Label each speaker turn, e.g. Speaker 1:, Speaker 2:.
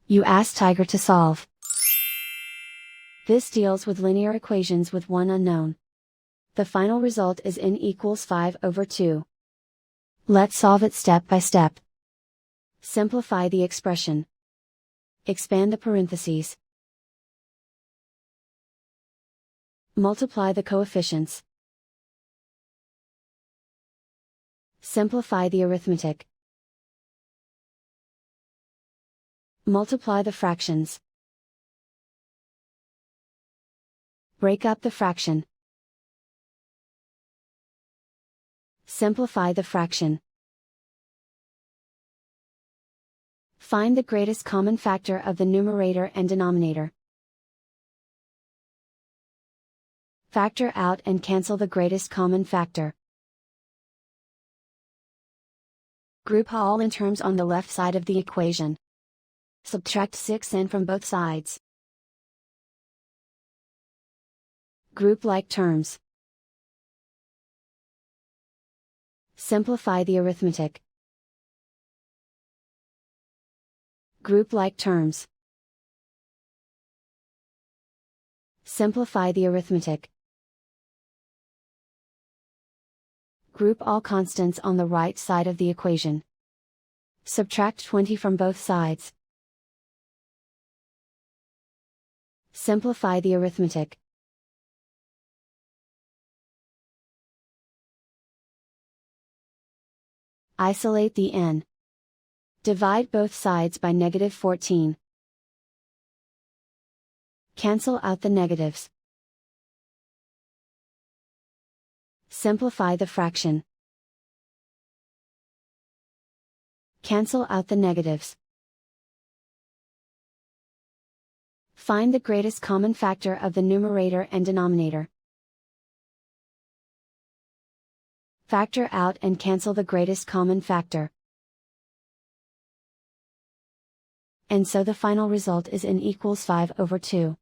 Speaker 1: You ask Tiger to solve. This deals with linear equations with one unknown. The final result is n equals 5/2. Let's solve it step by step. Simplify the expression. Expand the parentheses. Multiply the coefficients. Simplify the arithmetic. Multiply the fractions. Break up the fraction. Simplify the fraction. Find the greatest common factor of the numerator and denominator. Factor out and cancel the greatest common factor. Group all n terms on the left side of the equation. Subtract 6n from both sides. Group like terms. Simplify the arithmetic. Group like terms. Simplify the arithmetic. Group all constants on the right side of the equation. Subtract 20 from both sides. Simplify the arithmetic. Isolate the n. Divide both sides by -14. Cancel out the negatives. Simplify the fraction. Cancel out the negatives. Find the greatest common factor of the numerator and denominator. Factor out and cancel the greatest common factor. And so the final result is n equals 5/2.